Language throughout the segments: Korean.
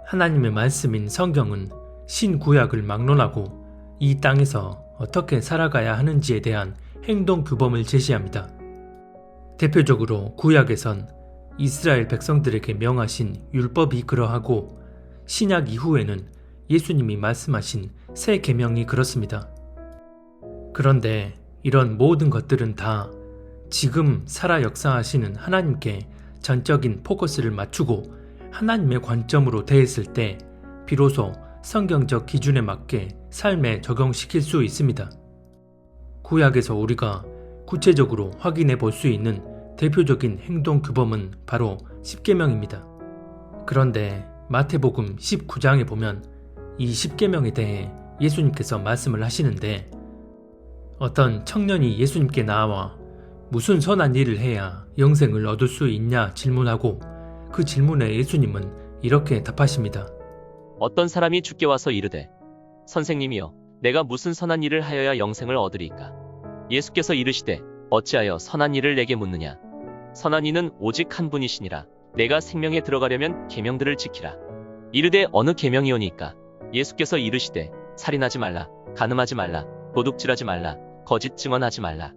하나님의 말씀인 성경은 신구약을 막론하고 이 땅에서 어떻게 살아가야 하는지에 대한 행동 규범을 제시합니다. 대표적으로 구약에선 이스라엘 백성들에게 명하신 율법이 그러하고 신약 이후에는 예수님이 말씀하신 새 계명이 그렇습니다. 그런데 이런 모든 것들은 다 지금 살아 역사하시는 하나님께 전적인 포커스를 맞추고 하나님의 관점으로 대했을 때 비로소 성경적 기준에 맞게 삶에 적용시킬 수 있습니다. 구약에서 우리가 구체적으로 확인해 볼 수 있는 대표적인 행동 규범은 바로 십계명입니다. 그런데 마태복음 19장에 보면 이 십계명에 대해 예수님께서 말씀을 하시는데 어떤 청년이 예수님께 나와 무슨 선한 일을 해야 영생을 얻을 수 있냐 질문하고 그 질문에 예수님은 이렇게 답하십니다. 어떤 사람이 주께 와서 이르되 선생님이여 내가 무슨 선한 일을 하여야 영생을 얻으리까? 예수께서 이르시되 어찌하여 선한 일을 내게 묻느냐? 선한 이는 오직 한 분이시니라. 내가 생명에 들어가려면 계명들을 지키라. 이르되 어느 계명이오니까? 예수께서 이르시되 살인하지 말라, 간음하지 말라, 도둑질하지 말라, 거짓 증언하지 말라.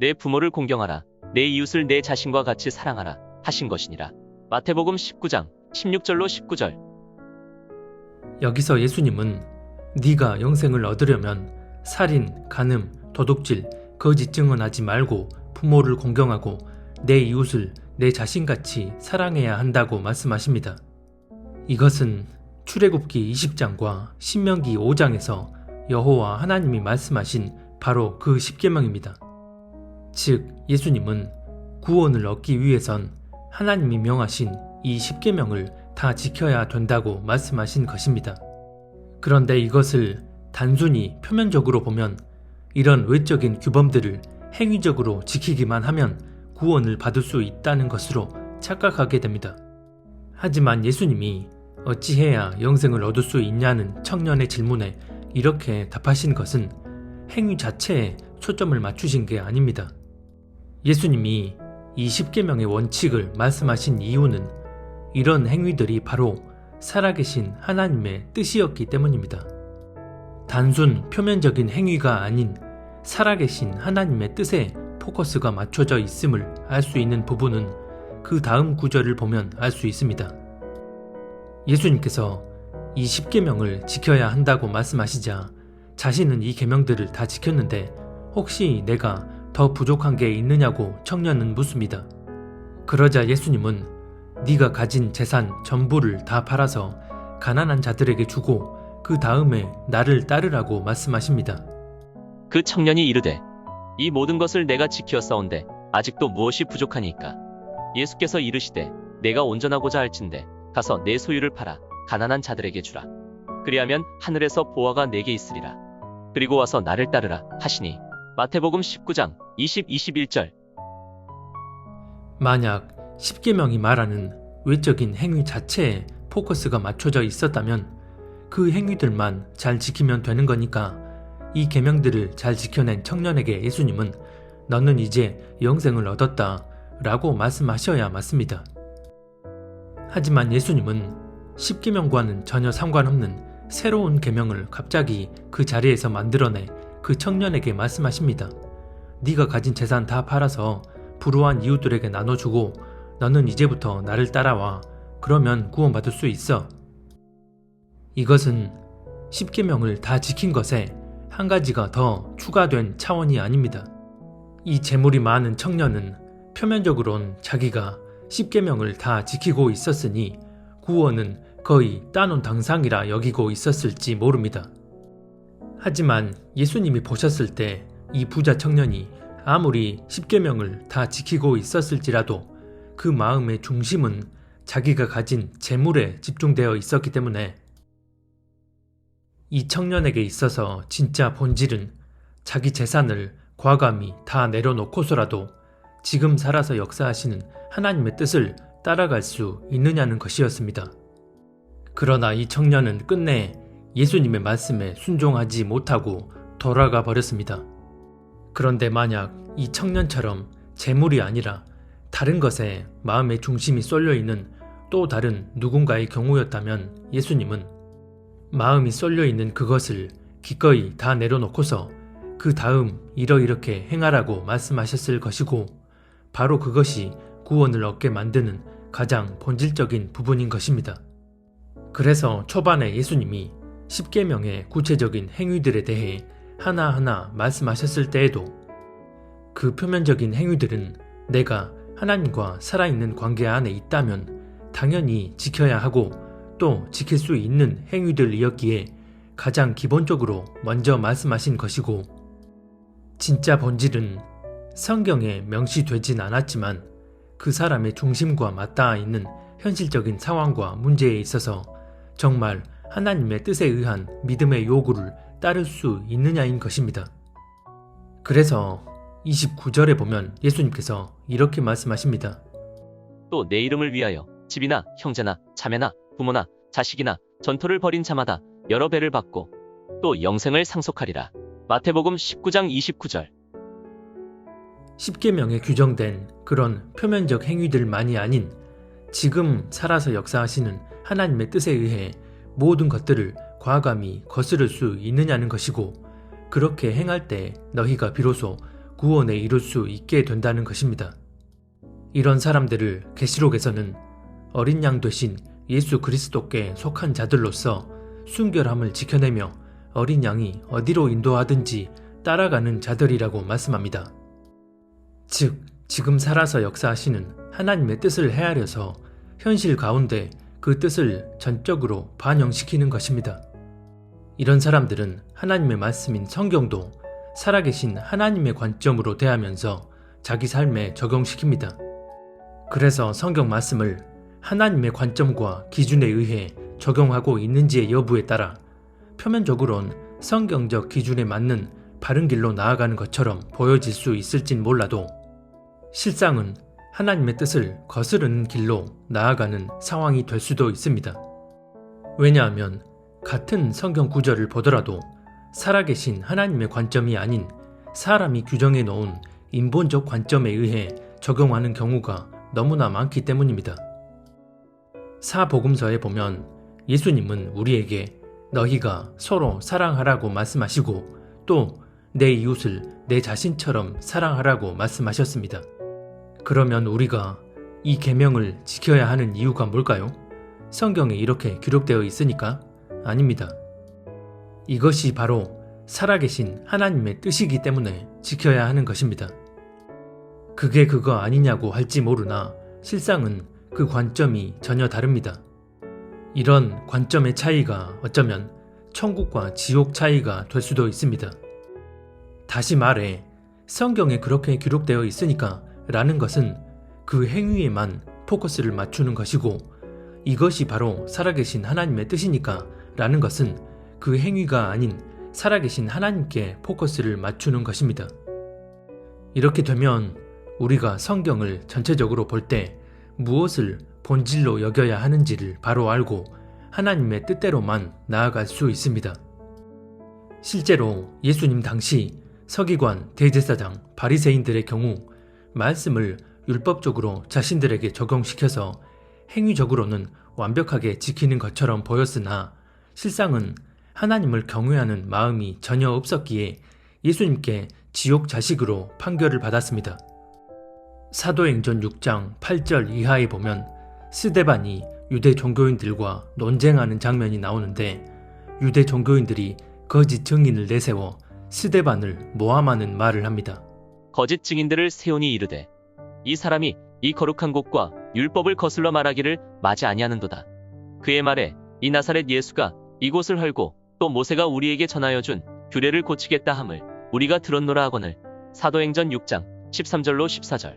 내 부모를 공경하라, 내 이웃을 내 자신과 같이 사랑하라 하신 것이니라. 마태복음 19장 16절로 19절. 여기서 예수님은 네가 영생을 얻으려면 살인, 간음, 도둑질, 거짓 증언하지 말고 부모를 공경하고 내 이웃을 내 자신같이 사랑해야 한다고 말씀하십니다. 이것은 출애굽기 20장과 신명기 5장에서 여호와 하나님이 말씀하신 바로 그 십계명입니다. 즉 예수님은 구원을 얻기 위해선 하나님이 명하신 이 십계명을 다 지켜야 된다고 말씀하신 것입니다. 그런데 이것을 단순히 표면적으로 보면 이런 외적인 규범들을 행위적으로 지키기만 하면 구원을 받을 수 있다는 것으로 착각하게 됩니다. 하지만 예수님이 어찌해야 영생을 얻을 수 있냐는 청년의 질문에 이렇게 답하신 것은 행위 자체에 초점을 맞추신 게 아닙니다. 예수님이 이 십계명의 원칙을 말씀하신 이유는 이런 행위들이 바로 살아계신 하나님의 뜻이었기 때문입니다. 단순 표면적인 행위가 아닌 살아계신 하나님의 뜻에 포커스가 맞춰져 있음을 알 수 있는 부분은 그 다음 구절을 보면 알 수 있습니다. 예수님께서 이 십계명을 지켜야 한다고 말씀하시자 자신은 이 계명들을 다 지켰는데 혹시 내가 더 부족한 게 있느냐고 청년은 묻습니다. 그러자 예수님은 네가 가진 재산 전부를 다 팔아서 가난한 자들에게 주고 그 다음에 나를 따르라고 말씀하십니다. 그 청년이 이르되 이 모든 것을 내가 지키었사온데 아직도 무엇이 부족하니까? 예수께서 이르시되 내가 온전하고자 할진대 가서 내 소유를 팔아 가난한 자들에게 주라. 그리하면 하늘에서 보화가 내게 있으리라. 그리고 와서 나를 따르라 하시니. 마태복음 19장 20-21절. 만약 십계명이 말하는 외적인 행위 자체에 포커스가 맞춰져 있었다면 그 행위들만 잘 지키면 되는 거니까 이 계명들을 잘 지켜낸 청년에게 예수님은 너는 이제 영생을 얻었다 라고 말씀하셔야 맞습니다. 하지만 예수님은 십계명과는 전혀 상관없는 새로운 계명을 갑자기 그 자리에서 만들어내 그 청년에게 말씀하십니다. 네가 가진 재산 다 팔아서 불우한 이웃들에게 나눠주고 너는 이제부터 나를 따라와. 그러면 구원받을 수 있어. 이것은 십계명을 다 지킨 것에 한 가지가 더 추가된 차원이 아닙니다. 이 재물이 많은 청년은 표면적으론 자기가 십계명을 다 지키고 있었으니 구원은 거의 따놓은 당상이라 여기고 있었을지 모릅니다. 하지만 예수님이 보셨을 때 이 부자 청년이 아무리 십계명을 다 지키고 있었을지라도 그 마음의 중심은 자기가 가진 재물에 집중되어 있었기 때문에 이 청년에게 있어서 진짜 본질은 자기 재산을 과감히 다 내려놓고서라도 지금 살아서 역사하시는 하나님의 뜻을 따라갈 수 있느냐는 것이었습니다. 그러나 이 청년은 끝내 예수님의 말씀에 순종하지 못하고 돌아가 버렸습니다. 그런데 만약 이 청년처럼 재물이 아니라 다른 것에 마음의 중심이 쏠려 있는 또 다른 누군가의 경우였다면 예수님은 마음이 쏠려 있는 그것을 기꺼이 다 내려놓고서 그 다음 이렇게 행하라고 말씀하셨을 것이고, 바로 그것이 구원을 얻게 만드는 가장 본질적인 부분인 것입니다. 그래서 초반에 예수님이 십계명의 구체적인 행위들에 대해 하나하나 말씀하셨을 때에도 그 표면적인 행위들은 내가 하나님과 살아있는 관계 안에 있다면 당연히 지켜야 하고 또 지킬 수 있는 행위들이었기에 가장 기본적으로 먼저 말씀하신 것이고, 진짜 본질은 성경에 명시되진 않았지만 그 사람의 중심과 맞닿아 있는 현실적인 상황과 문제에 있어서 정말 하나님의 뜻에 의한 믿음의 요구를 따를 수 있느냐인 것입니다. 그래서 29절에 보면 예수님께서 이렇게 말씀하십니다. 또 내 이름을 위하여 집이나 형제나 자매나 부모나 자식이나 전토를 벌인 자마다 여러 배를 받고 또 영생을 상속하리라. 마태복음 19장 29절. 십계명에 규정된 그런 표면적 행위들만이 아닌 지금 살아서 역사하시는 하나님의 뜻에 의해 모든 것들을 과감히 거스를 수 있느냐는 것이고, 그렇게 행할 때 너희가 비로소 구원에 이룰 수 있게 된다는 것입니다. 이런 사람들을 계시록에서는 어린 양 되신 예수 그리스도께 속한 자들로서 순결함을 지켜내며 어린 양이 어디로 인도하든지 따라가는 자들이라고 말씀합니다. 즉, 지금 살아서 역사하시는 하나님의 뜻을 헤아려서 현실 가운데 그 뜻을 전적으로 반영시키는 것입니다. 이런 사람들은 하나님의 말씀인 성경도 살아계신 하나님의 관점으로 대하면서 자기 삶에 적용시킵니다. 그래서 성경 말씀을 하나님의 관점과 기준에 의해 적용하고 있는지의 여부에 따라 표면적으론 성경적 기준에 맞는 바른 길로 나아가는 것처럼 보여질 수 있을진 몰라도 실상은 하나님의 뜻을 거스르는 길로 나아가는 상황이 될 수도 있습니다. 왜냐하면 같은 성경 구절을 보더라도 살아계신 하나님의 관점이 아닌 사람이 규정해 놓은 인본적 관점에 의해 적용하는 경우가 너무나 많기 때문입니다. 사복음서에 보면 예수님은 우리에게 너희가 서로 사랑하라고 말씀하시고 또 내 이웃을 내 자신처럼 사랑하라고 말씀하셨습니다. 그러면 우리가 이 계명을 지켜야 하는 이유가 뭘까요? 성경에 이렇게 기록되어 있으니까? 아닙니다. 이것이 바로 살아계신 하나님의 뜻이기 때문에 지켜야 하는 것입니다. 그게 그거 아니냐고 할지 모르나 실상은 그 관점이 전혀 다릅니다. 이런 관점의 차이가 어쩌면 천국과 지옥 차이가 될 수도 있습니다. 다시 말해 성경에 그렇게 기록되어 있으니까 라는 것은 그 행위에만 포커스를 맞추는 것이고, 이것이 바로 살아계신 하나님의 뜻이니까 라는 것은 그 행위가 아닌 살아계신 하나님께 포커스를 맞추는 것입니다. 이렇게 되면 우리가 성경을 전체적으로 볼 때 무엇을 본질로 여겨야 하는지를 바로 알고 하나님의 뜻대로만 나아갈 수 있습니다. 실제로 예수님 당시 서기관, 대제사장, 바리새인들의 경우 말씀을 율법적으로 자신들에게 적용시켜서 행위적으로는 완벽하게 지키는 것처럼 보였으나 실상은 하나님을 경외하는 마음이 전혀 없었기에 예수님께 지옥 자식으로 판결을 받았습니다. 사도행전 6장 8절 이하에 보면 스데반이 유대 종교인들과 논쟁하는 장면이 나오는데, 유대 종교인들이 거짓 증인을 내세워 스데반을 모함하는 말을 합니다. 거짓 증인들을 세우니 이르되 이 사람이 이 거룩한 곳과 율법을 거슬러 말하기를 마지 아니하는도다. 그의 말에 이 나사렛 예수가 이곳을 헐고 또 모세가 우리에게 전하여 준 규례를 고치겠다 함을 우리가 들었노라 하거늘. 사도행전 6장 13절로 14절.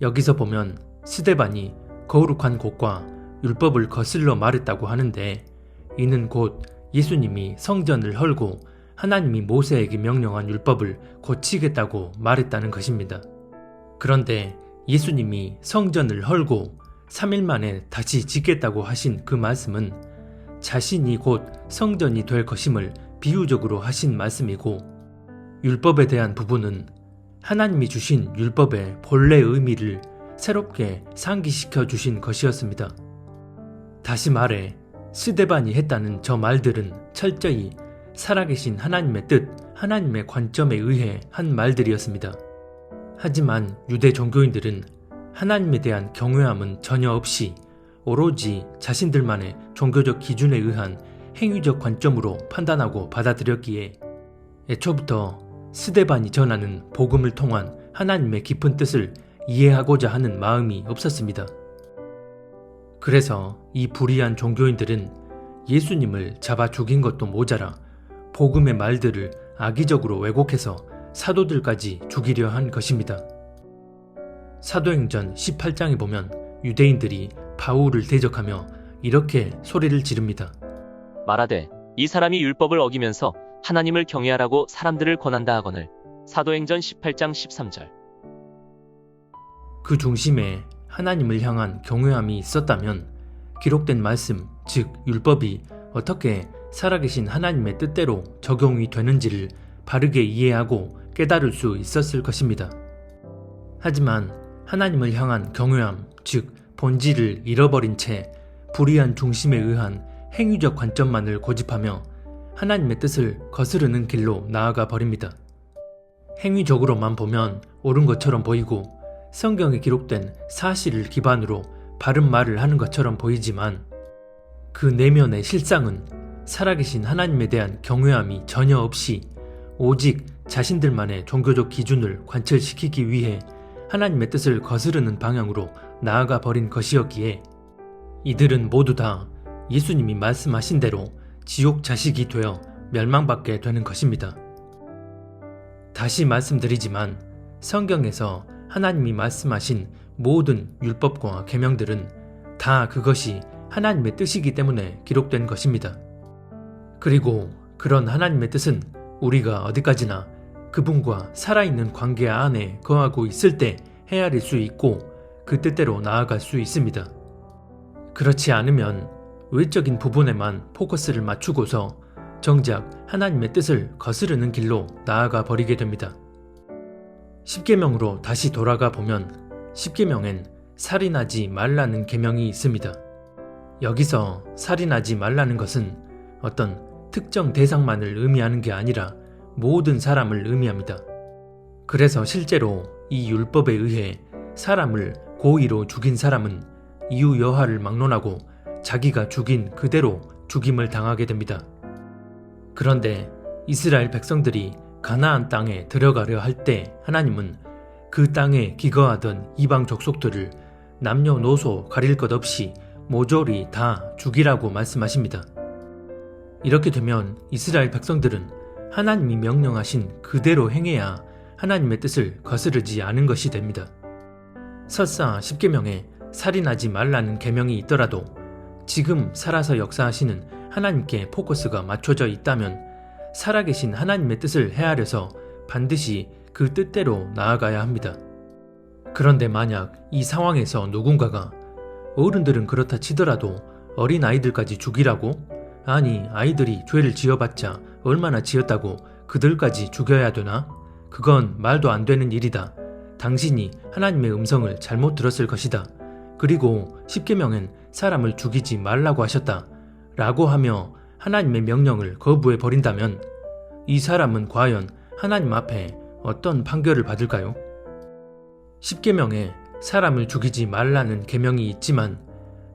여기서 보면 스데반이 거룩한 곳과 율법을 거슬러 말했다고 하는데, 이는 곧 예수님이 성전을 헐고 하나님이 모세에게 명령한 율법을 고치겠다고 말했다는 것입니다. 그런데 예수님이 성전을 헐고 3일 만에 다시 짓겠다고 하신 그 말씀은 자신이 곧 성전이 될 것임을 비유적으로 하신 말씀이고, 율법에 대한 부분은 하나님이 주신 율법의 본래 의미를 새롭게 상기시켜 주신 것이었습니다. 다시 말해 스데반이 했다는 저 말들은 철저히 살아계신 하나님의 뜻, 하나님의 관점에 의해 한 말들이었습니다. 하지만 유대 종교인들은 하나님에 대한 경외함은 전혀 없이 오로지 자신들만의 종교적 기준에 의한 행위적 관점으로 판단하고 받아들였기에 애초부터 스데반이 전하는 복음을 통한 하나님의 깊은 뜻을 이해하고자 하는 마음이 없었습니다. 그래서 이 불의한 종교인들은 예수님을 잡아 죽인 것도 모자라 복음의 말들을 악의적으로 왜곡해서 사도들까지 죽이려 한 것입니다. 사도행전 18장에 보면 유대인들이 바울을 대적하며 이렇게 소리를 지릅니다. 말하되 이 사람이 율법을 어기면서 하나님을 경외하라고 사람들을 권한다 하거늘. 사도행전 18장 13절. 그 중심에 하나님을 향한 경외함이 있었다면 기록된 말씀, 즉 율법이 어떻게 살아계신 하나님의 뜻대로 적용이 되는지를 바르게 이해하고 깨달을 수 있었을 것입니다. 하지만 하나님을 향한 경외함, 즉 본질을 잃어버린 채 불의한 중심에 의한 행위적 관점만을 고집하며 하나님의 뜻을 거스르는 길로 나아가 버립니다. 행위적으로만 보면 옳은 것처럼 보이고 성경에 기록된 사실을 기반으로 바른 말을 하는 것처럼 보이지만 그 내면의 실상은 살아계신 하나님에 대한 경외함이 전혀 없이 오직 자신들만의 종교적 기준을 관철시키기 위해 하나님의 뜻을 거스르는 방향으로 나아가 버린 것이었기에 이들은 모두 다 예수님이 말씀하신 대로 지옥 자식이 되어 멸망받게 되는 것입니다. 다시 말씀드리지만 성경에서 하나님이 말씀하신 모든 율법과 계명들은 다 그것이 하나님의 뜻이기 때문에 기록된 것입니다. 그리고 그런 하나님의 뜻은 우리가 어디까지나 그분과 살아있는 관계 안에 거하고 있을 때 헤아릴 수 있고 그 뜻대로 나아갈 수 있습니다. 그렇지 않으면 외적인 부분에만 포커스를 맞추고서 정작 하나님의 뜻을 거스르는 길로 나아가 버리게 됩니다. 십계명으로 다시 돌아가 보면 십계명엔 살인하지 말라는 계명이 있습니다. 여기서 살인하지 말라는 것은 어떤 특정 대상만을 의미하는 게 아니라 모든 사람을 의미합니다. 그래서 실제로 이 율법에 의해 사람을 고의로 죽인 사람은 이유 여하를 막론하고 자기가 죽인 그대로 죽임을 당하게 됩니다. 그런데 이스라엘 백성들이 가나안 땅에 들어가려 할 때 하나님은 그 땅에 기거하던 이방 족속들을 남녀노소 가릴 것 없이 모조리 다 죽이라고 말씀하십니다. 이렇게 되면 이스라엘 백성들은 하나님이 명령하신 그대로 행해야 하나님의 뜻을 거스르지 않은 것이 됩니다. 설사 십계명에 살인하지 말라는 계명이 있더라도 지금 살아서 역사하시는 하나님께 포커스가 맞춰져 있다면 살아계신 하나님의 뜻을 헤아려서 반드시 그 뜻대로 나아가야 합니다. 그런데 만약 이 상황에서 누군가가 어른들은 그렇다 치더라도 어린 아이들까지 죽이라고? 아니, 아이들이 죄를 지어봤자 얼마나 지었다고 그들까지 죽여야 되나? 그건 말도 안 되는 일이다. 당신이 하나님의 음성을 잘못 들었을 것이다. 그리고 십계명엔 사람을 죽이지 말라고 하셨다. 라고 하며 하나님의 명령을 거부해 버린다면 이 사람은 과연 하나님 앞에 어떤 판결을 받을까요? 십계명에 사람을 죽이지 말라는 계명이 있지만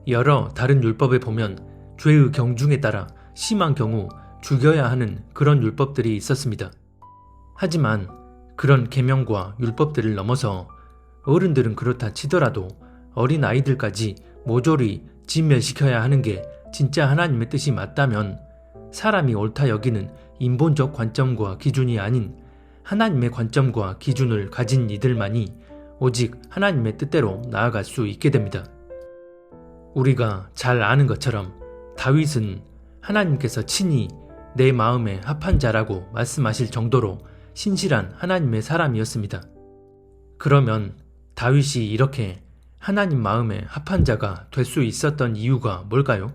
여러 다른 율법에 보면 죄의 경중에 따라 심한 경우 죽여야 하는 그런 율법들이 있었습니다. 하지만 그런 계명과 율법들을 넘어서 어른들은 그렇다 치더라도 어린 아이들까지 모조리 진멸시켜야 하는 게 진짜 하나님의 뜻이 맞다면 사람이 옳다 여기는 인본적 관점과 기준이 아닌 하나님의 관점과 기준을 가진 이들만이 오직 하나님의 뜻대로 나아갈 수 있게 됩니다. 우리가 잘 아는 것처럼 다윗은 하나님께서 친히 내 마음에 합한 자라고 말씀하실 정도로 신실한 하나님의 사람이었습니다. 그러면 다윗이 이렇게 하나님 마음에 합한 자가 될 수 있었던 이유가 뭘까요?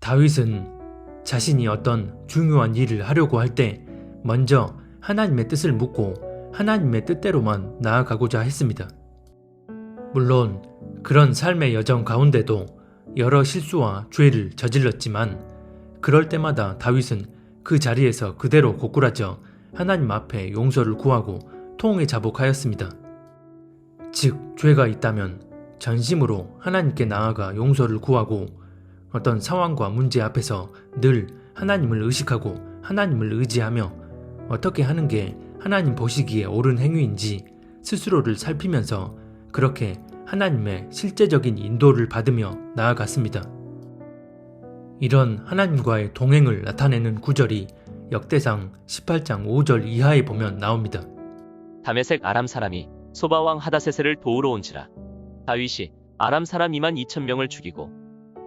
다윗은 자신이 어떤 중요한 일을 하려고 할 때 먼저 하나님의 뜻을 묻고 하나님의 뜻대로만 나아가고자 했습니다. 물론 그런 삶의 여정 가운데도 여러 실수와 죄를 저질렀지만 그럴 때마다 다윗은 그 자리에서 그대로 고꾸라져 하나님 앞에 용서를 구하고 통에 자복하였습니다. 즉, 죄가 있다면 전심으로 하나님께 나아가 용서를 구하고 어떤 상황과 문제 앞에서 늘 하나님을 의식하고 하나님을 의지하며 어떻게 하는 게 하나님 보시기에 옳은 행위인지 스스로를 살피면서 그렇게 하나님의 실제적인 인도를 받으며 나아갔습니다. 이런 하나님과의 동행을 나타내는 구절이 역대상 18장 5절 이하에 보면 나옵니다. 다메섹 아람 사람이 소바왕 하다세세를 도우러 온지라. 다윗이 아람 사람 22,000명을 죽이고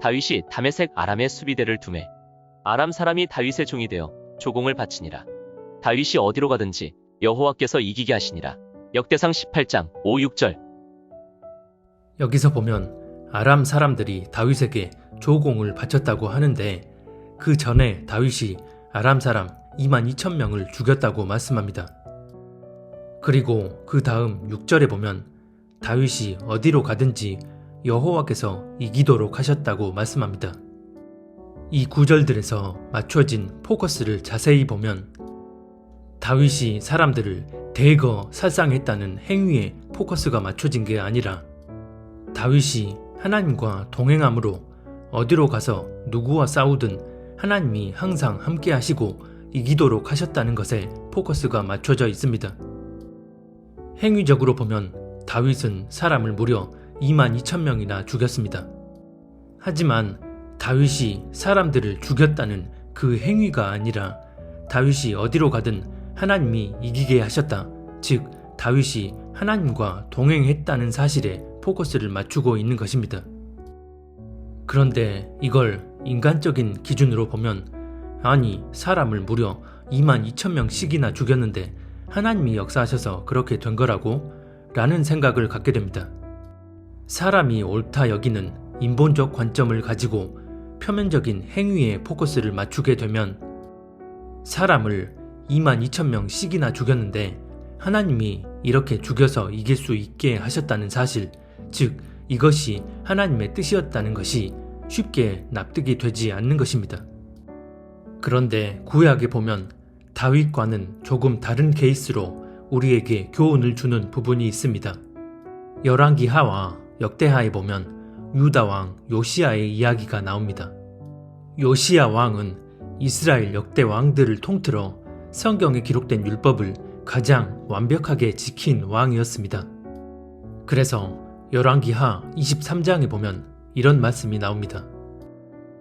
다윗이 다메섹 아람의 수비대를 두매 아람 사람이 다윗의 종이 되어 조공을 바치니라. 다윗이 어디로 가든지 여호와께서 이기게 하시니라. 역대상 18장 5, 6절. 여기서 보면 아람 사람들이 다윗에게 조공을 바쳤다고 하는데 그 전에 다윗이 아람 사람 22,000명을 죽였다고 말씀합니다. 그리고 그 다음 6절에 보면 다윗이 어디로 가든지 여호와께서 이기도록 하셨다고 말씀합니다. 이 구절들에서 맞춰진 포커스를 자세히 보면 다윗이 사람들을 대거 살상했다는 행위에 포커스가 맞춰진 게 아니라 다윗이 하나님과 동행함으로 어디로 가서 누구와 싸우든 하나님이 항상 함께 하시고 이기도록 하셨다는 것에 포커스가 맞춰져 있습니다. 행위적으로 보면 다윗은 사람을 무려 22,000명이나 죽였습니다. 하지만 다윗이 사람들을 죽였다는 그 행위가 아니라 다윗이 어디로 가든 하나님이 이기게 하셨다. 즉, 다윗이 하나님과 동행했다는 사실에 포커스를 맞추고 있는 것입니다. 그런데 이걸 인간적인 기준으로 보면 아니, 사람을 무려 22,000명씩이나 죽였는데 하나님이 역사하셔서 그렇게 된 거라고? 라는 생각을 갖게 됩니다. 사람이 옳다 여기는 인본적 관점을 가지고 표면적인 행위에 포커스를 맞추게 되면 사람을 22,000명씩이나 죽였는데 하나님이 이렇게 죽여서 이길 수 있게 하셨다는 사실, 즉 이것이 하나님의 뜻이었다는 것이 쉽게 납득이 되지 않는 것입니다. 그런데 구약에 보면 다윗과는 조금 다른 케이스로 우리에게 교훈을 주는 부분이 있습니다. 열왕기하와 역대하에 보면 유다 왕 요시야의 이야기가 나옵니다. 요시야 왕은 이스라엘 역대 왕들을 통틀어 성경에 기록된 율법을 가장 완벽하게 지킨 왕이었습니다. 그래서 열왕기하 23장에 보면 이런 말씀이 나옵니다.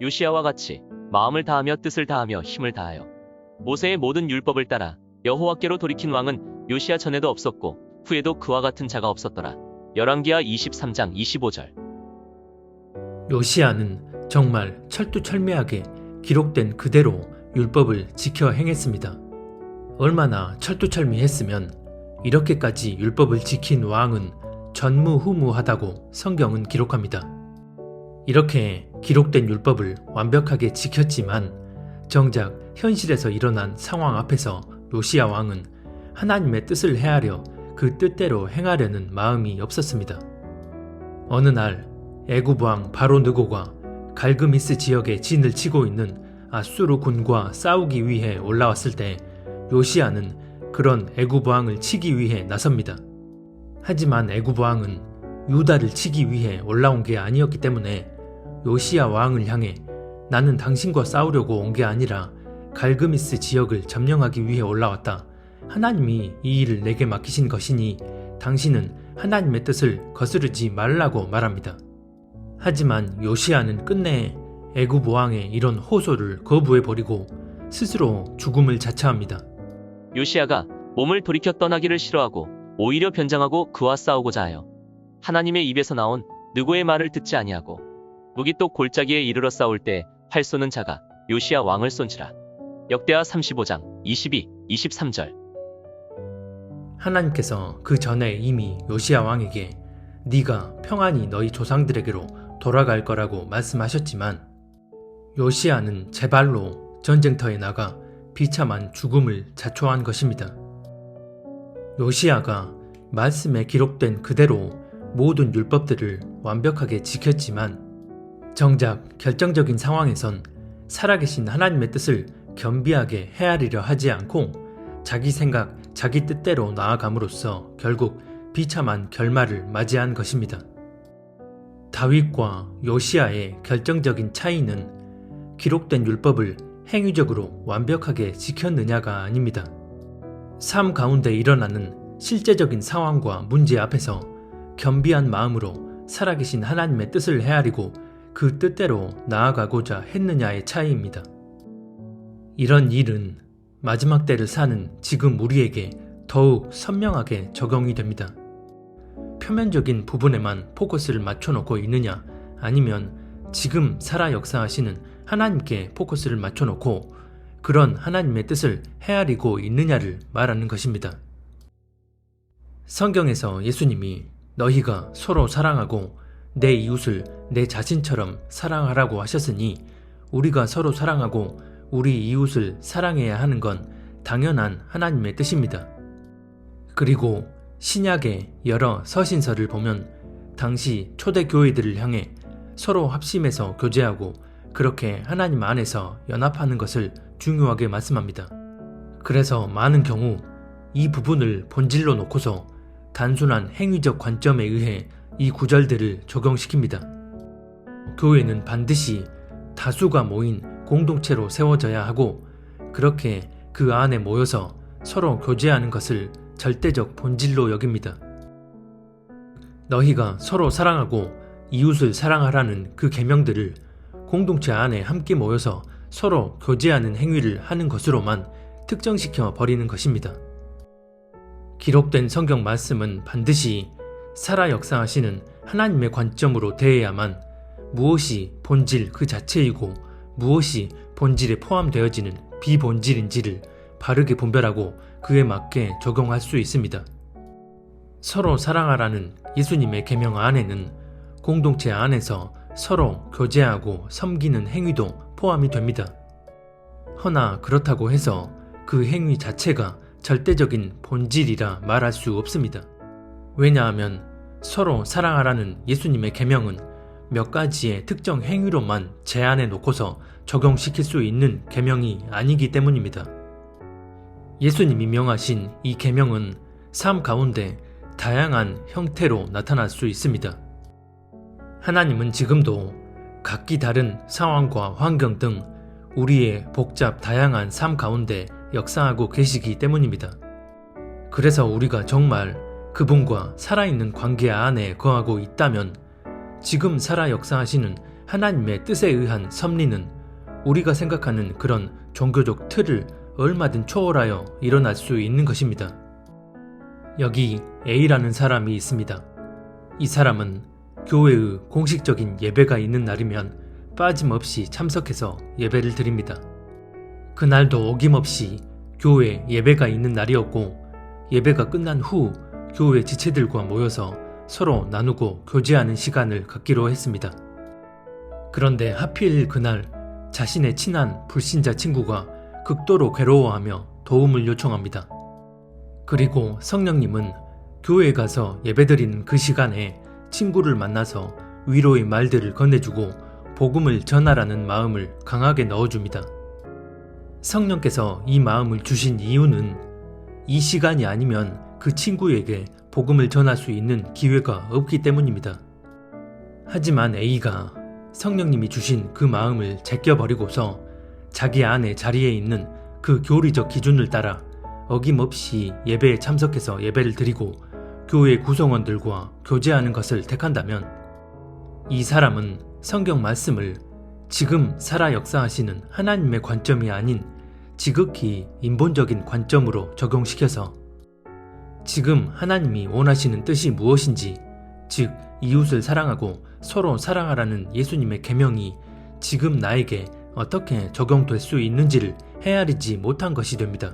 요시야와 같이 마음을 다하며 뜻을 다하며 힘을 다하여 모세의 모든 율법을 따라 여호와께로 돌이킨 왕은 요시야 전에도 없었고 후에도 그와 같은 자가 없었더라. 열왕기하 23장 25절. 요시야는 정말 철두철미하게 기록된 그대로 율법을 지켜 행했습니다. 얼마나 철두철미했으면 이렇게까지 율법을 지킨 왕은 전무후무하다고 성경은 기록합니다. 이렇게 기록된 율법을 완벽하게 지켰지만 정작 현실에서 일어난 상황 앞에서 요시야 왕은 하나님의 뜻을 헤아려 그 뜻대로 행하려는 마음이 없었습니다. 어느 날 애굽 왕 바로 느고가 갈그미스 지역에 진을 치고 있는 아수르 군과 싸우기 위해 올라왔을 때 요시야는 그런 애굽 왕을 치기 위해 나섭니다. 하지만 애굽 왕은 유다를 치기 위해 올라온 게 아니었기 때문에 요시야 왕을 향해 나는 당신과 싸우려고 온 게 아니라 갈그미스 지역을 점령하기 위해 올라왔다. 하나님이 이 일을 내게 맡기신 것이니 당신은 하나님의 뜻을 거스르지 말라고 말합니다. 하지만 요시야는 끝내 애굽 왕의 이런 호소를 거부해버리고 스스로 죽음을 자처합니다. 요시야가 몸을 돌이켜 떠나기를 싫어하고 오히려 변장하고 그와 싸우고자 하여 하나님의 입에서 나온 느고의 말을 듣지 아니하고 무기똑 골짜기에 이르러 싸울 때 활 쏘는 자가 요시야 왕을 쏜지라. 역대하 35장 22, 23절. 하나님께서 그 전에 이미 요시야 왕에게 네가 평안히 너희 조상들에게로 돌아갈 거라고 말씀하셨지만 요시야는 제 발로 전쟁터에 나가 비참한 죽음을 자초한 것입니다. 요시야가 말씀에 기록된 그대로 모든 율법들을 완벽하게 지켰지만 정작 결정적인 상황에선 살아계신 하나님의 뜻을 겸비하게 헤아리려 하지 않고 자기 생각, 자기 뜻대로 나아감으로써 결국 비참한 결말을 맞이한 것입니다. 다윗과 요시야의 결정적인 차이는 기록된 율법을 행위적으로 완벽하게 지켰느냐가 아닙니다. 삶 가운데 일어나는 실제적인 상황과 문제 앞에서 겸비한 마음으로 살아계신 하나님의 뜻을 헤아리고 그 뜻대로 나아가고자 했느냐의 차이입니다. 이런 일은 마지막 때를 사는 지금 우리에게 더욱 선명하게 적용이 됩니다. 표면적인 부분에만 포커스를 맞춰놓고 있느냐, 아니면 지금 살아 역사하시는 하나님께 포커스를 맞춰놓고 그런 하나님의 뜻을 헤아리고 있느냐를 말하는 것입니다. 성경에서 예수님이 너희가 서로 사랑하고 내 이웃을 내 자신처럼 사랑하라고 하셨으니 우리가 서로 사랑하고 우리 이웃을 사랑해야 하는 건 당연한 하나님의 뜻입니다. 그리고 신약의 여러 서신서를 보면 당시 초대교회들을 향해 서로 합심해서 교제하고 그렇게 하나님 안에서 연합하는 것을 중요하게 말씀합니다. 그래서 많은 경우 이 부분을 본질로 놓고서 단순한 행위적 관점에 의해 이 구절들을 적용시킵니다. 교회는 반드시 다수가 모인 공동체로 세워져야 하고 그렇게 그 안에 모여서 서로 교제하는 것을 절대적 본질로 여깁니다. 너희가 서로 사랑하고 이웃을 사랑하라는 그 계명들을 공동체 안에 함께 모여서 서로 교제하는 행위를 하는 것으로만 특정시켜 버리는 것입니다. 기록된 성경 말씀은 반드시 살아 역사하시는 하나님의 관점으로 대해야만 무엇이 본질 그 자체이고 무엇이 본질에 포함되어지는 비본질인지를 바르게 분별하고 그에 맞게 적용할 수 있습니다. 서로 사랑하라는 예수님의 계명 안에는 공동체 안에서 서로 교제하고 섬기는 행위도 포함이 됩니다. 허나 그렇다고 해서 그 행위 자체가 절대적인 본질이라 말할 수 없습니다. 왜냐하면 서로 사랑하라는 예수님의 계명은 몇 가지의 특정 행위로만 제한해 놓고서 적용시킬 수 있는 계명이 아니기 때문입니다. 예수님이 명하신 이 계명은 삶 가운데 다양한 형태로 나타날 수 있습니다. 하나님은 지금도 각기 다른 상황과 환경 등 우리의 복잡 다양한 삶 가운데 역사하고 계시기 때문입니다. 그래서 우리가 정말 그분과 살아있는 관계 안에 거하고 있다면 지금 살아 역사하시는 하나님의 뜻에 의한 섭리는 우리가 생각하는 그런 종교적 틀을 얼마든 초월하여 일어날 수 있는 것입니다. 여기 A라는 사람이 있습니다. 이 사람은 교회의 공식적인 예배가 있는 날이면 빠짐없이 참석해서 예배를 드립니다. 그날도 어김없이 교회 예배가 있는 날이었고 예배가 끝난 후 교회 지체들과 모여서 서로 나누고 교제하는 시간을 갖기로 했습니다. 그런데 하필 그날 자신의 친한 불신자 친구가 극도로 괴로워하며 도움을 요청합니다. 그리고 성령님은 교회에 가서 예배드리는 그 시간에 친구를 만나서 위로의 말들을 건네주고 복음을 전하라는 마음을 강하게 넣어줍니다. 성령께서 이 마음을 주신 이유는 이 시간이 아니면 그 친구에게 복음을 전할 수 있는 기회가 없기 때문입니다. 하지만 A가 성령님이 주신 그 마음을 제껴버리고서 자기 안에 자리에 있는 그 교리적 기준을 따라 어김없이 예배에 참석해서 예배를 드리고 교회 구성원들과 교제하는 것을 택한다면 이 사람은 성경 말씀을 지금 살아 역사하시는 하나님의 관점이 아닌 지극히 인본적인 관점으로 적용시켜서 지금 하나님이 원하시는 뜻이 무엇인지, 즉 이웃을 사랑하고 서로 사랑하라는 예수님의 계명이 지금 나에게 어떻게 적용될 수 있는지를 헤아리지 못한 것이 됩니다.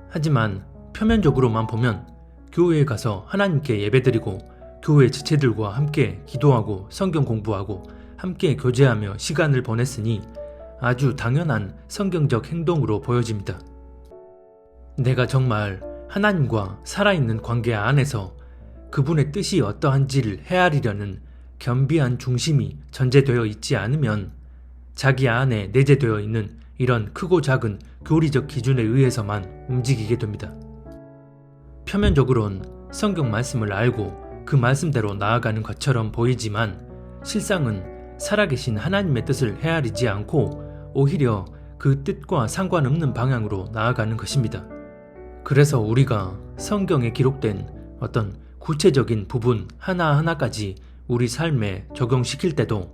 하지만 표면적으로만 보면 교회에 가서 하나님께 예배드리고 교회 지체들과 함께 기도하고 성경 공부하고 함께 교제하며 시간을 보냈으니 아주 당연한 성경적 행동으로 보여집니다. 내가 정말 하나님과 살아있는 관계 안에서 그분의 뜻이 어떠한지를 헤아리려는 겸비한 중심이 전제되어 있지 않으면 자기 안에 내재되어 있는 이런 크고 작은 교리적 기준에 의해서만 움직이게 됩니다. 표면적으론 성경 말씀을 알고 그 말씀대로 나아가는 것처럼 보이지만 실상은 살아계신 하나님의 뜻을 헤아리지 않고 오히려 그 뜻과 상관없는 방향으로 나아가는 것입니다. 그래서 우리가 성경에 기록된 어떤 구체적인 부분 하나하나까지 우리 삶에 적용시킬 때도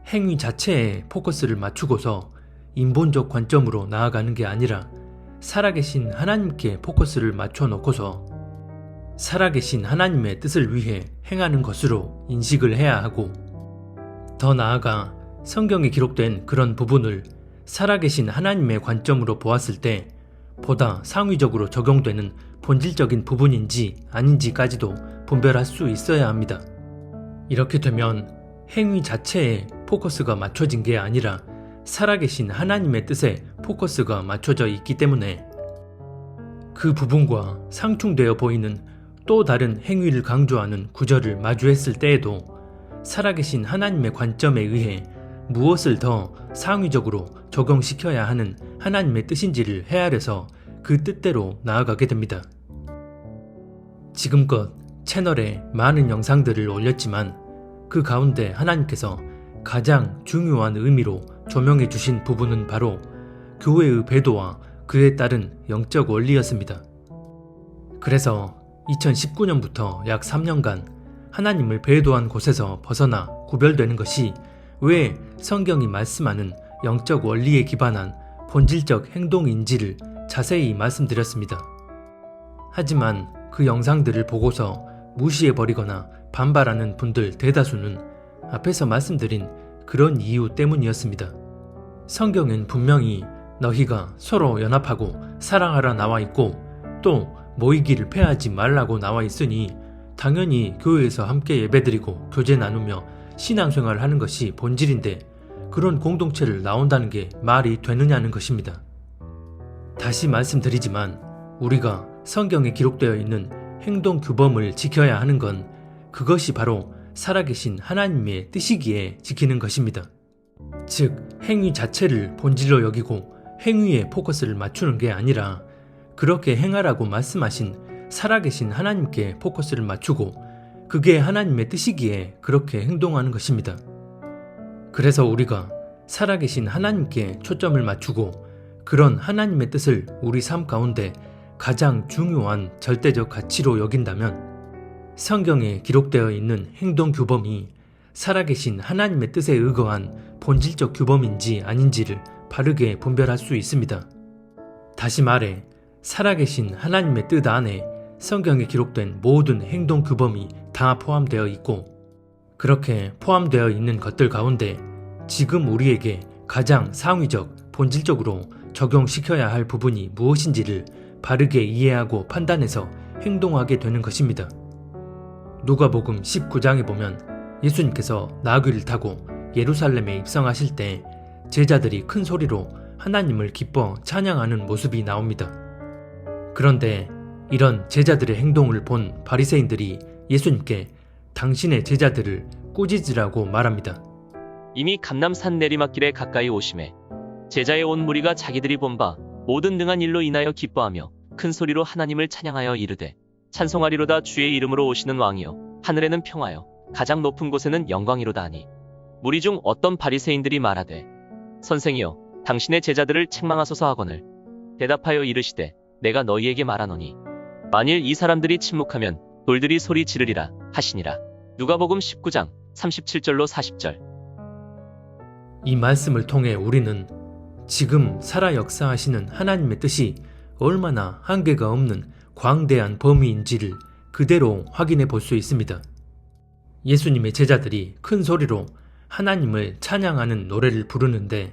행위 자체에 포커스를 맞추고서 인본적 관점으로 나아가는 게 아니라 살아계신 하나님께 포커스를 맞춰 놓고서 살아계신 하나님의 뜻을 위해 행하는 것으로 인식을 해야 하고, 더 나아가 성경에 기록된 그런 부분을 살아계신 하나님의 관점으로 보았을 때 보다 상위적으로 적용되는 본질적인 부분인지 아닌지까지도 분별할 수 있어야 합니다. 이렇게 되면 행위 자체에 포커스가 맞춰진 게 아니라 살아계신 하나님의 뜻에 포커스가 맞춰져 있기 때문에 그 부분과 상충되어 보이는 또 다른 행위를 강조하는 구절을 마주했을 때에도 살아계신 하나님의 관점에 의해 무엇을 더 상위적으로 적용시켜야 하는 하나님의 뜻인지를 헤아려서 그 뜻대로 나아가게 됩니다. 지금껏 채널에 많은 영상들을 올렸지만 그 가운데 하나님께서 가장 중요한 의미로 조명해 주신 부분은 바로 교회의 배도와 그에 따른 영적 원리였습니다. 그래서 2019년부터 약 3년간 하나님을 배도한 곳에서 벗어나 구별되는 것이 왜 성경이 말씀하는 영적 원리에 기반한 본질적 행동인지를 자세히 말씀드렸습니다. 하지만 그 영상들을 보고서 무시해버리거나 반발하는 분들 대다수는 앞에서 말씀드린 그런 이유 때문이었습니다. 성경엔 분명히 너희가 서로 연합하고 사랑하라 나와 있고 또 모이기를 패하지 말라고 나와 있으니 당연히 교회에서 함께 예배드리고 교제 나누며 신앙생활을 하는 것이 본질인데 그런 공동체를 나온다는 게 말이 되느냐는 것입니다. 다시 말씀드리지만 우리가 성경에 기록되어 있는 행동 규범을 지켜야 하는 건 그것이 바로 살아계신 하나님의 뜻이기에 지키는 것입니다. 즉 행위 자체를 본질로 여기고 행위에 포커스를 맞추는 게 아니라 그렇게 행하라고 말씀하신 살아계신 하나님께 포커스를 맞추고 그게 하나님의 뜻이기에 그렇게 행동하는 것입니다. 그래서 우리가 살아계신 하나님께 초점을 맞추고 그런 하나님의 뜻을 우리 삶 가운데 가장 중요한 절대적 가치로 여긴다면 성경에 기록되어 있는 행동 규범이 살아계신 하나님의 뜻에 의거한 본질적 규범인지 아닌지를 바르게 분별할 수 있습니다. 다시 말해 살아계신 하나님의 뜻 안에 성경에 기록된 모든 행동 규범이 다 포함되어 있고 그렇게 포함되어 있는 것들 가운데 지금 우리에게 가장 상위적, 본질적으로 적용시켜야 할 부분이 무엇인지를 바르게 이해하고 판단해서 행동하게 되는 것입니다. 누가복음 19장에 보면 예수님께서 나귀를 타고 예루살렘에 입성하실 때 제자들이 큰 소리로 하나님을 기뻐 찬양하는 모습이 나옵니다. 그런데 이런 제자들의 행동을 본 바리새인들이 예수님께 당신의 제자들을 꾸짖으라고 말합니다. 이미 감람산 내리막길에 가까이 오심에 제자의 온 무리가 자기들이 본 바 모든 능한 일로 인하여 기뻐하며 큰 소리로 하나님을 찬양하여 이르되 찬송하리로다 주의 이름으로 오시는 왕이여 하늘에는 평화여 가장 높은 곳에는 영광이로다 하니 무리 중 어떤 바리새인들이 말하되 선생이여 당신의 제자들을 책망하소서 하거늘 대답하여 이르시되 내가 너희에게 말하노니 만일 이 사람들이 침묵하면 돌들이 소리 지르리라 하시니라. 누가복음 19장 37절로 40절. 이 말씀을 통해 우리는 지금 살아 역사하시는 하나님의 뜻이 얼마나 한계가 없는 광대한 범위인지를 그대로 확인해 볼 수 있습니다. 예수님의 제자들이 큰 소리로 하나님을 찬양하는 노래를 부르는데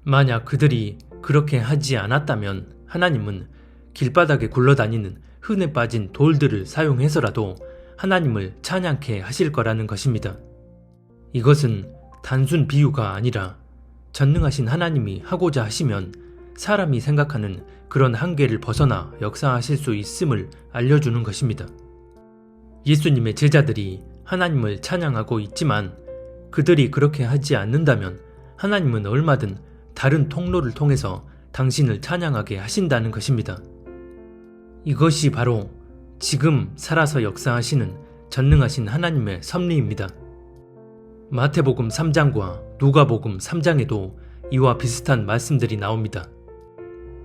만약 그들이 그렇게 하지 않았다면 하나님은 길바닥에 굴러다니는 흔해 빠진 돌들을 사용해서라도 하나님을 찬양케 하실 거라는 것입니다. 이것은 단순 비유가 아니라 전능하신 하나님이 하고자 하시면 사람이 생각하는 그런 한계를 벗어나 역사하실 수 있음을 알려주는 것입니다. 예수님의 제자들이 하나님을 찬양하고 있지만 그들이 그렇게 하지 않는다면 하나님은 얼마든 다른 통로를 통해서 당신을 찬양하게 하신다는 것입니다. 이것이 바로 지금 살아서 역사하시는 전능하신 하나님의 섭리입니다. 마태복음 3장과 누가복음 3장에도 이와 비슷한 말씀들이 나옵니다.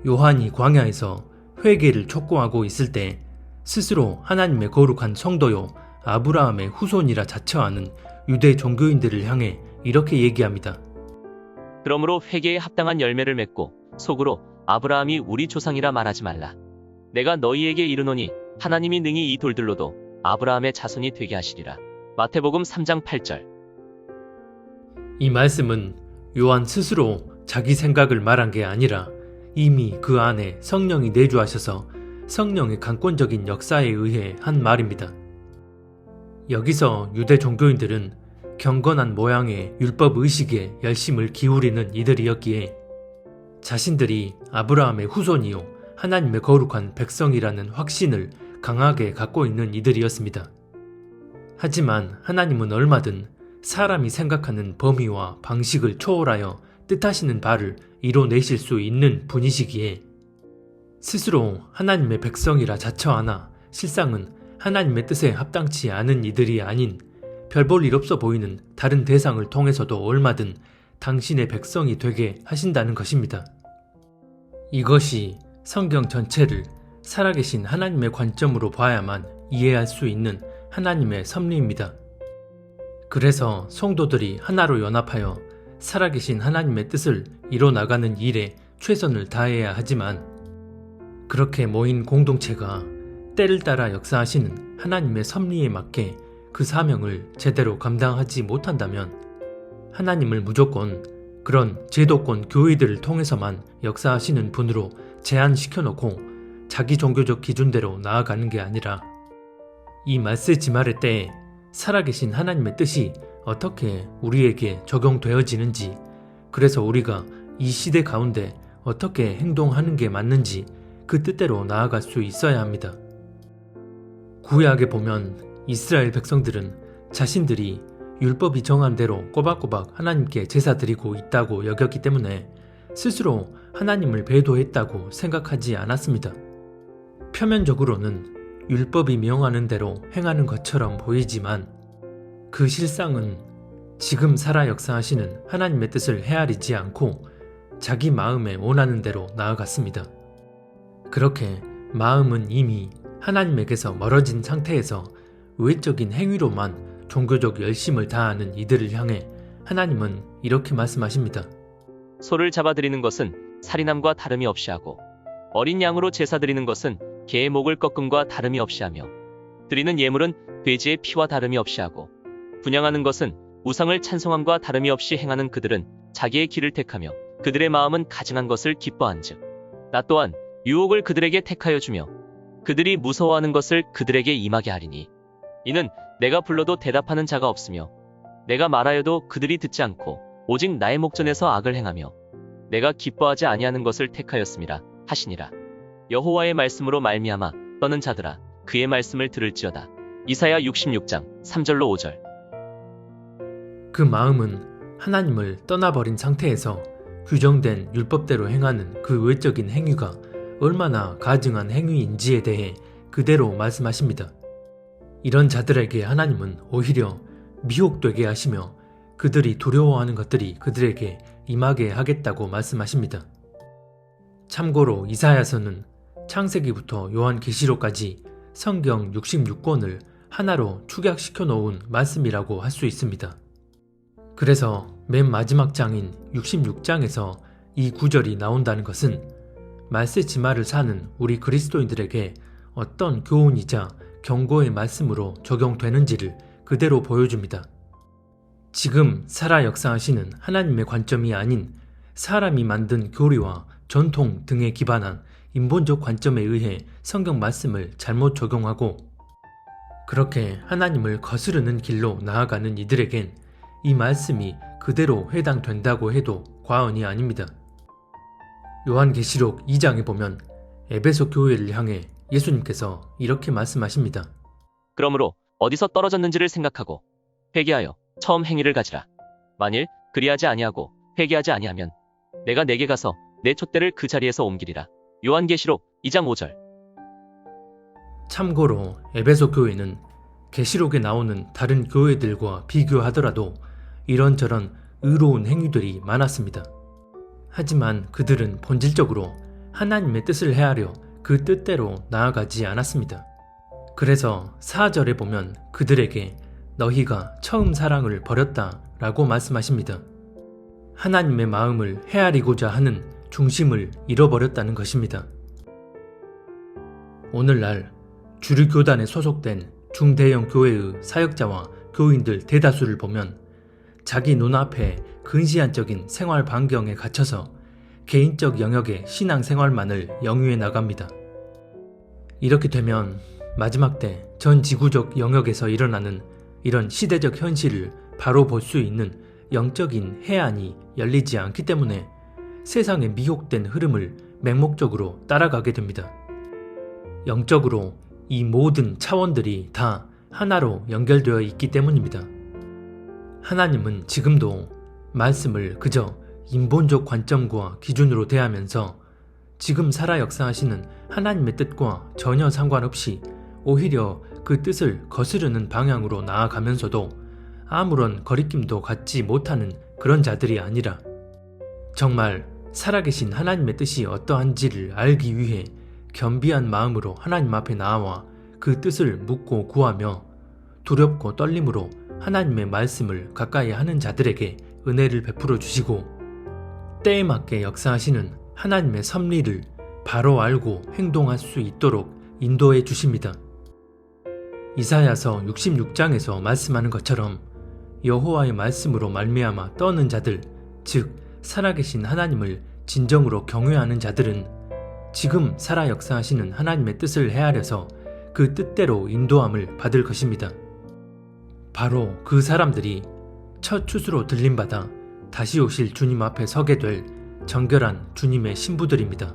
요한이 광야에서 회개를 촉구하고 있을 때 스스로 하나님의 거룩한 성도요 아브라함의 후손이라 자처하는 유대 종교인들을 향해 이렇게 얘기합니다. 그러므로 회개에 합당한 열매를 맺고 속으로 아브라함이 우리 조상이라 말하지 말라. 내가 너희에게 이르노니 하나님이 능히 이 돌들로도 아브라함의 자손이 되게 하시리라. 마태복음 3장 8절. 이 말씀은 요한 스스로 자기 생각을 말한 게 아니라 이미 그 안에 성령이 내주하셔서 성령의 강권적인 역사에 의해 한 말입니다. 여기서 유대 종교인들은 경건한 모양의 율법 의식에 열심을 기울이는 이들이었기에 자신들이 아브라함의 후손이요 하나님의 거룩한 백성이라는 확신을 강하게 갖고 있는 이들이었습니다. 하지만 하나님은 얼마든 사람이 생각하는 범위와 방식을 초월하여 뜻하시는 바를 이뤄내실 수 있는 분이시기에 스스로 하나님의 백성이라 자처하나 실상은 하나님의 뜻에 합당치 않은 이들이 아닌 별 볼 일 없어 보이는 다른 대상을 통해서도 얼마든 당신의 백성이 되게 하신다는 것입니다. 이것이 성경 전체를 살아계신 하나님의 관점으로 봐야만 이해할 수 있는 하나님의 섭리입니다. 그래서 성도들이 하나로 연합하여 살아계신 하나님의 뜻을 이뤄나가는 일에 최선을 다해야 하지만 그렇게 모인 공동체가 때를 따라 역사하시는 하나님의 섭리에 맞게 그 사명을 제대로 감당하지 못한다면 하나님을 무조건 그런 제도권 교회들을 통해서만 역사하시는 분으로 제한시켜놓고 자기 종교적 기준대로 나아가는 게 아니라 이 말세 지말의 때에 살아계신 하나님의 뜻이 어떻게 우리에게 적용되어지는지, 그래서 우리가 이 시대 가운데 어떻게 행동하는 게 맞는지 그 뜻대로 나아갈 수 있어야 합니다. 구약에 보면 이스라엘 백성들은 자신들이 율법이 정한 대로 꼬박꼬박 하나님께 제사 드리고 있다고 여겼기 때문에 스스로 하나님을 배도했다고 생각하지 않았습니다. 표면적으로는 율법이 명하는 대로 행하는 것처럼 보이지만 그 실상은 지금 살아 역사하시는 하나님의 뜻을 헤아리지 않고 자기 마음에 원하는 대로 나아갔습니다. 그렇게 마음은 이미 하나님에게서 멀어진 상태에서 외적인 행위로만 종교적 열심을 다하는 이들을 향해 하나님은 이렇게 말씀하십니다. 소를 잡아드리는 것은 살인함과 다름이 없이 하고 어린 양으로 제사 드리는 것은 개의 목을 꺾음과 다름이 없이 하며 드리는 예물은 돼지의 피와 다름이 없이 하고 분향하는 것은 우상을 찬송함과 다름이 없이 행하는 그들은 자기의 길을 택하며 그들의 마음은 가증한 것을 기뻐한즉 나 또한 유혹을 그들에게 택하여 주며 그들이 무서워하는 것을 그들에게 임하게 하리니 이는 내가 불러도 대답하는 자가 없으며 내가 말하여도 그들이 듣지 않고 오직 나의 목전에서 악을 행하며 내가 기뻐하지 아니하는 것을 택하였음이라 하시니라. 여호와의 말씀으로 말미암아 떠는 자들아 그의 말씀을 들을지어다. 이사야 66장 3절로 5절. 그 마음은 하나님을 떠나버린 상태에서 규정된 율법대로 행하는 그 외적인 행위가 얼마나 가증한 행위인지에 대해 그대로 말씀하십니다. 이런 자들에게 하나님은 오히려 미혹되게 하시며 그들이 두려워하는 것들이 그들에게 임하게 하겠다고 말씀하십니다. 참고로 이사야서는 창세기부터 요한계시록까지 성경 66권을 하나로 축약시켜 놓은 말씀이라고 할 수 있습니다. 그래서 맨 마지막 장인 66장에서 이 구절이 나온다는 것은 말세 지말을 사는 우리 그리스도인들에게 어떤 교훈이자 경고의 말씀으로 적용되는지를 그대로 보여줍니다. 지금 살아 역사하시는 하나님의 관점이 아닌 사람이 만든 교리와 전통 등에 기반한 인본적 관점에 의해 성경 말씀을 잘못 적용하고 그렇게 하나님을 거스르는 길로 나아가는 이들에겐 이 말씀이 그대로 해당된다고 해도 과언이 아닙니다. 요한계시록 2장에 보면 에베소 교회를 향해 예수님께서 이렇게 말씀하십니다. 그러므로 어디서 떨어졌는지를 생각하고 회개하여 처음 행위를 가지라. 만일 그리하지 아니하고 회개하지 아니하면 내가 내게 가서 내 촛대를 그 자리에서 옮기리라. 요한계시록 2장 5절. 참고로 에베소 교회는 계시록에 나오는 다른 교회들과 비교하더라도 이런저런 의로운 행위들이 많았습니다. 하지만 그들은 본질적으로 하나님의 뜻을 헤아려 그 뜻대로 나아가지 않았습니다. 그래서 4절에 보면 그들에게 너희가 처음 사랑을 버렸다 라고 말씀하십니다. 하나님의 마음을 헤아리고자 하는 중심을 잃어버렸다는 것입니다. 오늘날 주류 교단에 소속된 중대형 교회의 사역자와 교인들 대다수를 보면 자기 눈앞에 근시안적인 생활 반경에 갇혀서 개인적 영역의 신앙생활만을 영위해 나갑니다. 이렇게 되면 마지막 때 전 지구적 영역에서 일어나는 이런 시대적 현실을 바로 볼 수 있는 영적인 해안이 열리지 않기 때문에 세상의 미혹된 흐름을 맹목적으로 따라가게 됩니다. 영적으로 이 모든 차원들이 다 하나로 연결되어 있기 때문입니다. 하나님은 지금도 말씀을 그저 인본적 관점과 기준으로 대하면서 지금 살아 역사하시는 하나님의 뜻과 전혀 상관없이 오히려 그 뜻을 거스르는 방향으로 나아가면서도 아무런 거리낌도 갖지 못하는 그런 자들이 아니라 정말 살아계신 하나님의 뜻이 어떠한지를 알기 위해 겸비한 마음으로 하나님 앞에 나와 그 뜻을 묻고 구하며 두렵고 떨림으로 하나님의 말씀을 가까이 하는 자들에게 은혜를 베풀어 주시고 때에 맞게 역사하시는 하나님의 섭리를 바로 알고 행동할 수 있도록 인도해 주십니다. 이사야서 66장에서 말씀하는 것처럼 여호와의 말씀으로 말미암아 떠는 자들, 즉 살아계신 하나님을 진정으로 경외하는 자들은 지금 살아 역사하시는 하나님의 뜻을 헤아려서 그 뜻대로 인도함을 받을 것입니다. 바로 그 사람들이 첫 추수로 들림받아 다시 오실 주님 앞에 서게 될 정결한 주님의 신부들입니다.